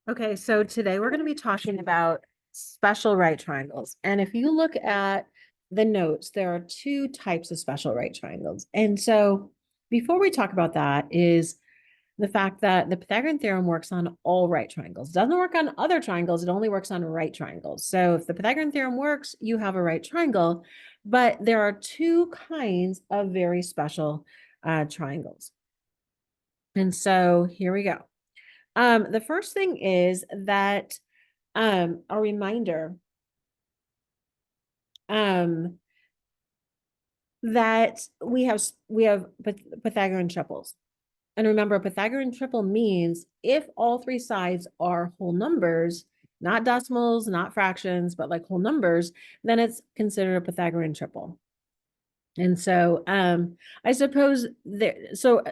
Okay, so today we're going to be talking about special right triangles. And if you look at the notes, there are two types of special right triangles. And so before we talk about that is the fact that the Pythagorean theorem works on all right triangles. It doesn't work on other triangles, it only works on right triangles. So if the Pythagorean theorem works, you have a right triangle, but there are two kinds of very special triangles. And so here we go. The first thing is that a reminder um, that we have Pythagorean triples. And remember, a Pythagorean triple means if all three sides are whole numbers, not decimals, not fractions, but like whole numbers, then it's considered a Pythagorean triple. And so I suppose there, so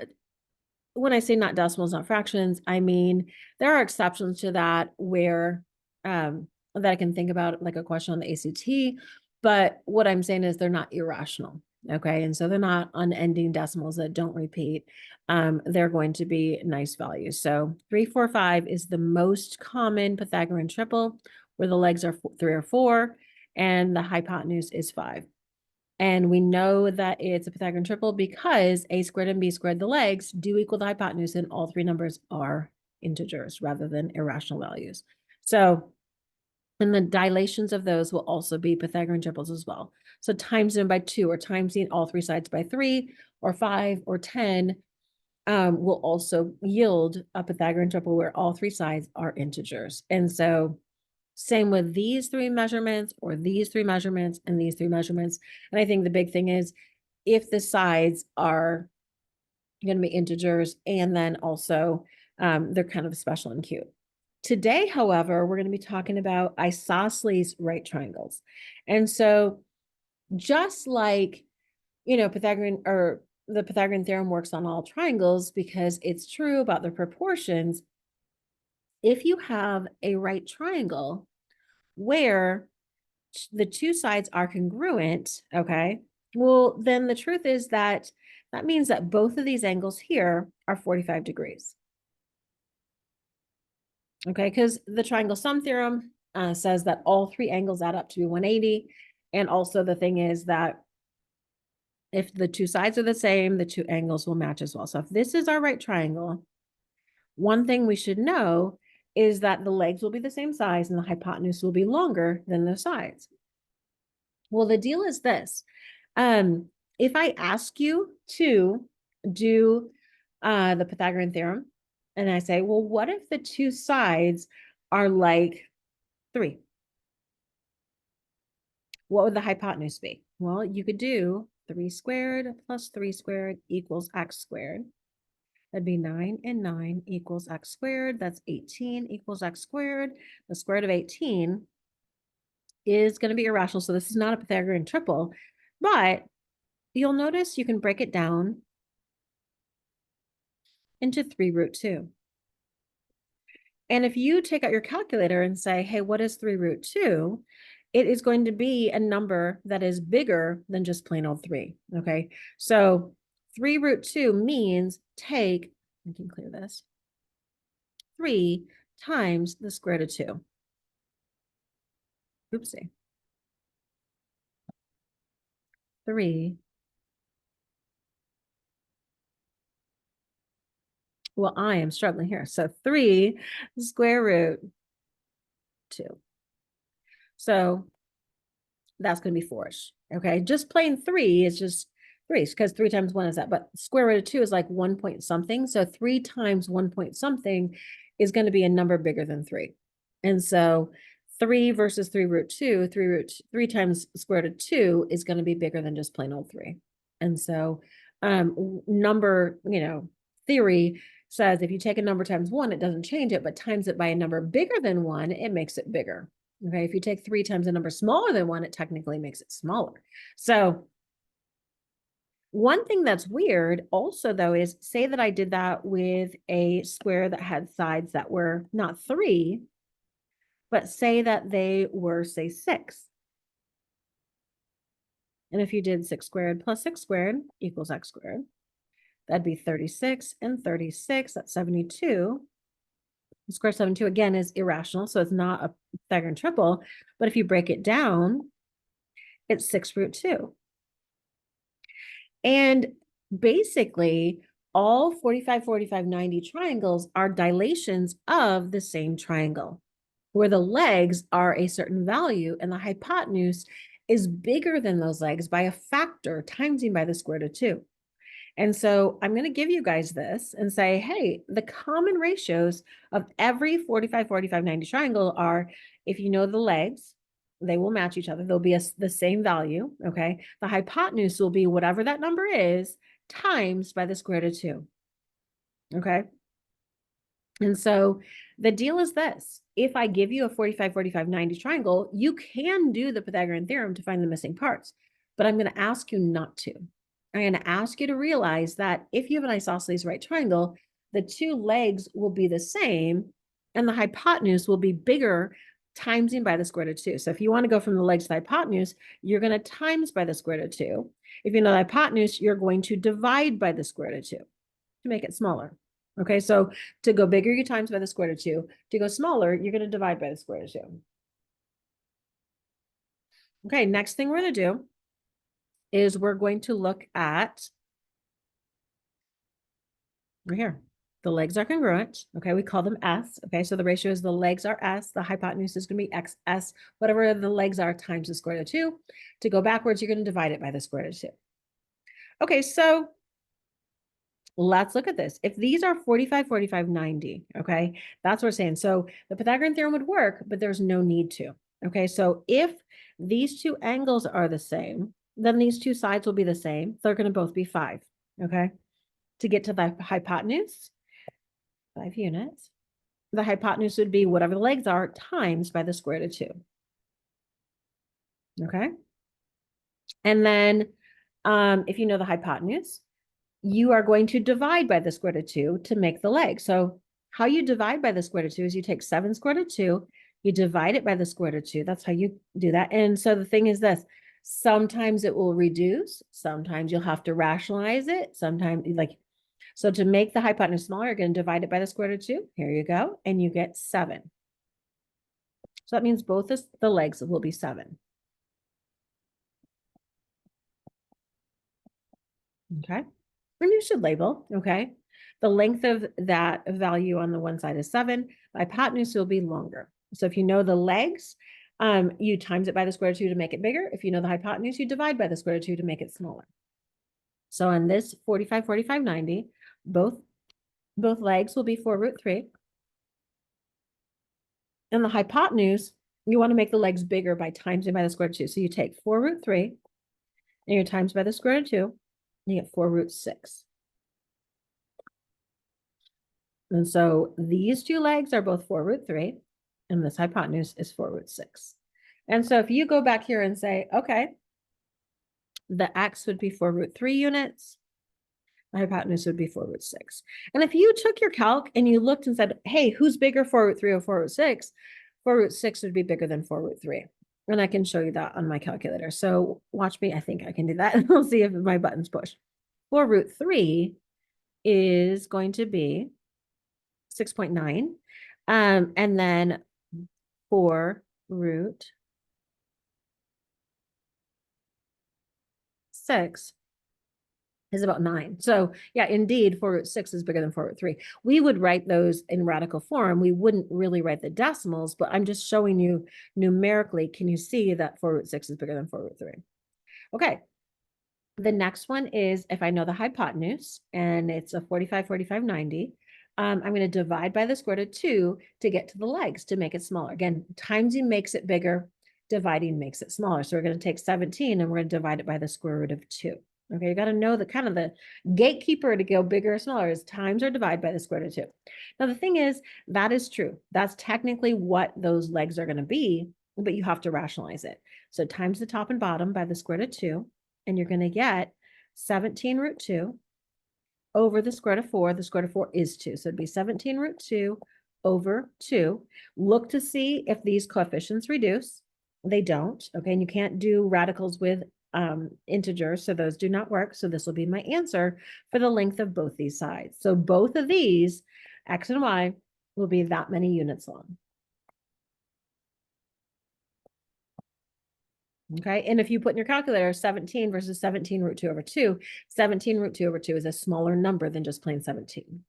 when I say not decimals, not fractions, I mean there are exceptions to that where that I can think about, like a question on the ACT. But what I'm saying is they're not irrational. Okay. And so they're not unending decimals that don't repeat. They're going to be nice values. So 3, 4, 5 is the most common Pythagorean triple where the legs are 3 or 4 and the hypotenuse is 5. And we know that it's a Pythagorean triple because a squared and b squared, the legs, do equal the hypotenuse, and all three numbers are integers rather than irrational values. So, and the dilations of those will also be Pythagorean triples as well. So times them by 2 or timesing all three sides by 3 or 5 or 10 will also yield a Pythagorean triple where all three sides are integers. And so same with these three measurements or these three measurements and these three measurements. And I think the big thing is if the sides are going to be integers and then also they're kind of special and cute. Today, however, we're going to be talking about isosceles right triangles. And so just like, Pythagorean or the Pythagorean theorem works on all triangles because it's true about their proportions. If you have a right triangle where the two sides are congruent, okay, well, then the truth is that that means that both of these angles here are 45 degrees. Okay, because the triangle sum theorem says that all three angles add up to be 180. And also the thing is that if the two sides are the same, the two angles will match as well. So if this is our right triangle, one thing we should know is that the legs will be the same size and the hypotenuse will be longer than the sides. Well, the deal is this. If I ask you to do the Pythagorean theorem, and I say, well, what if the two sides are like 3? What would the hypotenuse be? Well, you could do 3 squared plus 3 squared equals x squared. That'd be 9 and 9 equals x squared. That's 18 equals x squared. The square root of 18 is going to be irrational. So this is not a Pythagorean triple, but you'll notice you can break it down into 3√2. And if you take out your calculator and say, hey, what is 3√2? It is going to be a number that is bigger than just plain old 3. Okay. So 3√2 means take, I can clear this, 3 times the square root of 2. Oopsie. 3. Well, I am struggling here. So 3 square root 2. So that's going to be 4-ish. Okay. Just plain 3 is just 3 because 3 times 1 is that. But square root of 2 is like 1 point something. So 3 times 1 point something is going to be a number bigger than 3. And so 3 versus 3√2, 3 times square root of 2 is going to be bigger than just plain old 3. And so number, theory says if you take a number times 1, it doesn't change it, but times it by a number bigger than 1, it makes it bigger. Okay, if you take 3 times a number smaller than 1, it technically makes it smaller. So one thing that's weird also, though, is say that I did that with a square that had sides that were not 3, but say that they were, say, 6. And if you did 6 squared plus 6 squared equals x squared, that'd be 36 and 36, that's 72. Square 7, 2, again, is irrational, so it's not a Pythagorean triple. But if you break it down, it's 6 root 2. And basically, all 45, 45, 90 triangles are dilations of the same triangle, where the legs are a certain value and the hypotenuse is bigger than those legs by a factor, timesing by the square root of 2. And so I'm going to give you guys this and say, hey, the common ratios of every 45, 45, 90 triangle are, if you know the legs, they will match each other. They'll be the same value, okay? The hypotenuse will be whatever that number is times by the square root of 2, okay? And so the deal is this. If I give you a 45, 45, 90 triangle, you can do the Pythagorean theorem to find the missing parts, but I'm going to ask you not to. I'm going to ask you to realize that if you have an isosceles right triangle, the two legs will be the same and the hypotenuse will be bigger timesing by the square root of 2. So if you want to go from the legs to the hypotenuse, you're going to times by the square root of 2. If you know the hypotenuse, you're going to divide by the square root of 2 to make it smaller. Okay, so to go bigger, you times by the square root of 2. To go smaller, you're going to divide by the square root of 2. Okay, next thing we're going to do is we're going to look at right here. The legs are congruent. Okay, we call them S. Okay, so the ratio is the legs are S, the hypotenuse is going to be XS, whatever the legs are times the square root of 2. To go backwards, you're going to divide it by the square root of 2. Okay, so let's look at this. If these are 45, 45, 90, okay, that's what we're saying. So the Pythagorean theorem would work, but there's no need to. Okay, so if these two angles are the same, then these two sides will be the same. They're going to both be 5. Okay, to get to the hypotenuse, 5 units. The hypotenuse would be whatever the legs are times by the square root of 2. Okay, and then if you know the hypotenuse, you are going to divide by the square root of 2 to make the leg. So how you divide by the square root of 2 is you take 7 square root of 2, you divide it by the square root of 2. That's how you do that. And so the thing is this, sometimes it will reduce, sometimes you'll have to rationalize it, sometimes so to make the hypotenuse smaller, you're going to divide it by the square root of 2. Here you go, and you get 7. So that means both the legs will be 7. Okay. And you should label, okay? The length of that value on the one side is 7. The hypotenuse will be longer. So if you know the legs, you times it by the square root of 2 to make it bigger. If you know the hypotenuse, you divide by the square root of 2 to make it smaller. So on this 45, 45, 90, both legs will be 4 root 3. And the hypotenuse, you want to make the legs bigger by timesing by the square root of 2. So you take 4 root 3, and you times by the square root of 2, and you get 4 root 6. And so these two legs are both 4 root 3, and this hypotenuse is 4 root 6. And so if you go back here and say, okay, the x would be 4 root 3 units, the hypotenuse would be 4 root 6. And if you took your calc and you looked and said, hey, who's bigger, 4 root 3 or 4 root 6? 4 root 6 would be bigger than 4 root 3. And I can show you that on my calculator. So watch me. I think I can do that. And we'll see if my buttons push. 4 root 3 is going to be 6.9. And then 4 root 6 is about 9. So yeah, indeed, 4 root 6 is bigger than 4 root 3. We would write those in radical form. We wouldn't really write the decimals, but I'm just showing you numerically. Can you see that 4 root 6 is bigger than 4 root 3? Okay. The next one is if I know the hypotenuse and it's a 45, 45, 90, I'm going to divide by the square root of 2 to get to the legs to make it smaller. Again, timesing makes it bigger, dividing makes it smaller. So we're going to take 17 and we're going to divide it by the square root of 2. Okay, you got to know the kind of the gatekeeper to go bigger or smaller is times or divide by the square root of 2. Now, the thing is, that is true. That's technically what those legs are going to be, but you have to rationalize it. So times the top and bottom by the square root of 2, and you're going to get 17 root 2 over the square root of 4. The square root of 4 is 2. So it'd be 17 root 2 over 2. Look to see if these coefficients reduce. They don't. Okay, and you can't do radicals with integers, so those do not work. So this will be my answer for the length of both these sides. So both of these, x and y, will be that many units long. Okay, and if you put in your calculator 17 versus 17 root 2 over 2, 17 root 2 over 2 is a smaller number than just plain 17.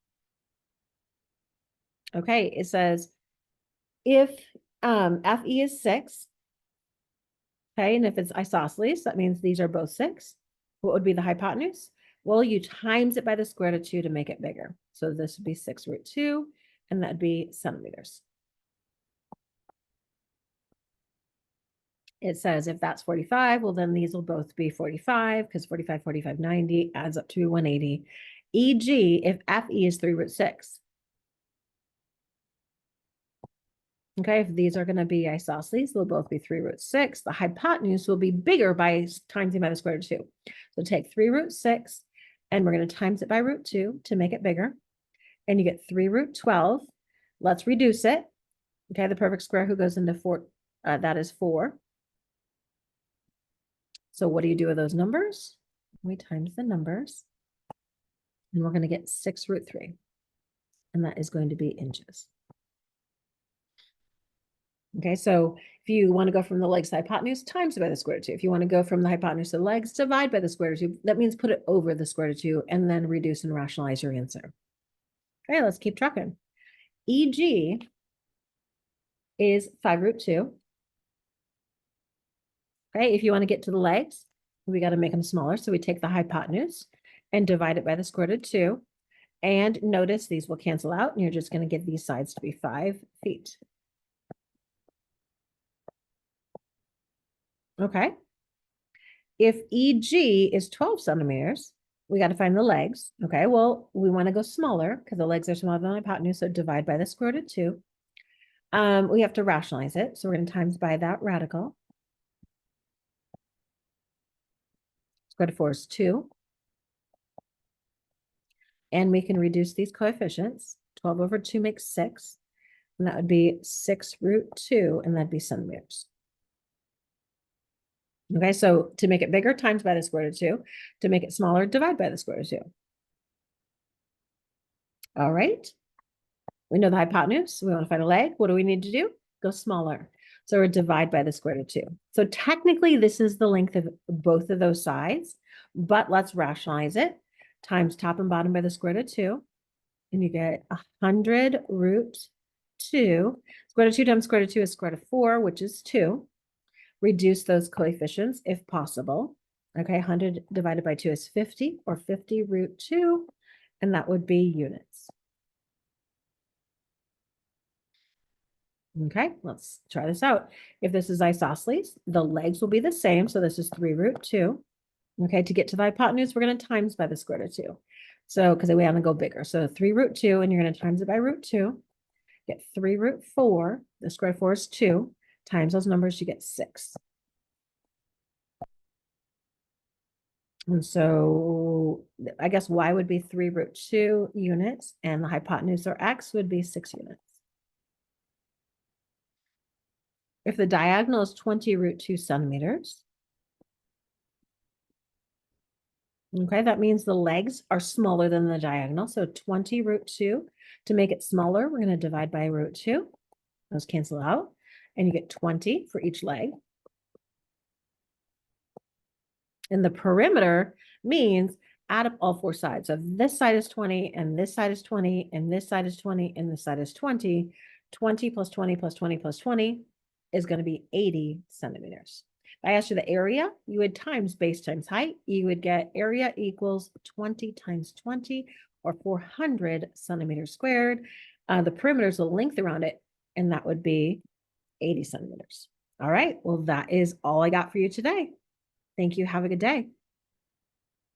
Okay, it says if FE is 6, okay, and if it's isosceles, that means these are both 6. What would be the hypotenuse? Well, you times it by the square root of 2 to make it bigger. So this would be 6 root 2, and that'd be centimeters. It says if that's 45, well, then these will both be 45 because 45, 45, 90 adds up to 180. E.g., if FE is 3 root 6. Okay, if these are going to be isosceles, they'll both be 3 root 6. The hypotenuse will be bigger by timesing by the square root of 2. So take 3 root 6, and we're going to times it by root 2 to make it bigger. And you get 3 root 12. Let's reduce it. Okay, the perfect square who goes into 4, that is 4. So what do you do with those numbers? We times the numbers, and we're going to get 6 root 3. And that is going to be inches. Okay, so if you want to go from the legs to the hypotenuse, times by the square root of 2. If you want to go from the hypotenuse to the legs, divide by the square root of 2. That means put it over the square root of 2 and then reduce and rationalize your answer. Okay, let's keep trucking. EG is 5 root 2. Okay, if you want to get to the legs, we got to make them smaller. So we take the hypotenuse and divide it by the square root of 2. And notice these will cancel out, and you're just going to get these sides to be 5 feet. Okay. If EG is 12 centimeters, we got to find the legs. Okay, well, we want to go smaller because the legs are smaller than the hypotenuse, so divide by the square root of 2. We have to rationalize it, so we're going to times by that radical. Square root of 4 is 2. And we can reduce these coefficients. 12 over 2 makes 6. And that would be 6 root 2, and that'd be centimeters. Okay, so to make it bigger, times by the square root of 2. To make it smaller, divide by the square root of 2. All right. We know the hypotenuse. We want to find a leg. What do we need to do? Go smaller. So we're divide by the square root of 2. So technically, this is the length of both of those sides, but let's rationalize it. Times top and bottom by the square root of 2. And you get 100 root 2. Square root of 2 times square root of 2 is square root of 4, which is 2. Reduce those coefficients if possible. Okay, 100 divided by 2 is 50, or 50 root 2, and that would be units. Okay, let's try this out. If this is isosceles, the legs will be the same, so this is 3 root 2. Okay, to get to the hypotenuse, we're going to times by the square root of 2. So, because we want to go bigger. So 3 root 2, and you're going to times it by root 2. Get 3 root 4. The square root of 4 is 2. Times those numbers, you get 6. And so I guess y would be 3 root 2 units, and the hypotenuse, or x, would be 6 units. If the diagonal is 20 root 2 centimeters, okay, that means the legs are smaller than the diagonal. So 20 root 2. To make it smaller, we're going to divide by root 2. Those cancel out, and you get 20 for each leg. And the perimeter means add up all 4 sides. So this side is 20, and this side is 20, and this side is 20, and this side is 20. 20 plus 20 plus 20 plus 20 is going to be 80 centimeters. If I asked you the area, you would times base times height. You would get area equals 20 times 20, or 400 centimeters squared. The perimeter is the length around it, and that would be 80 centimeters. All right, well, that is all I got for you today. Thank you. Have a good day.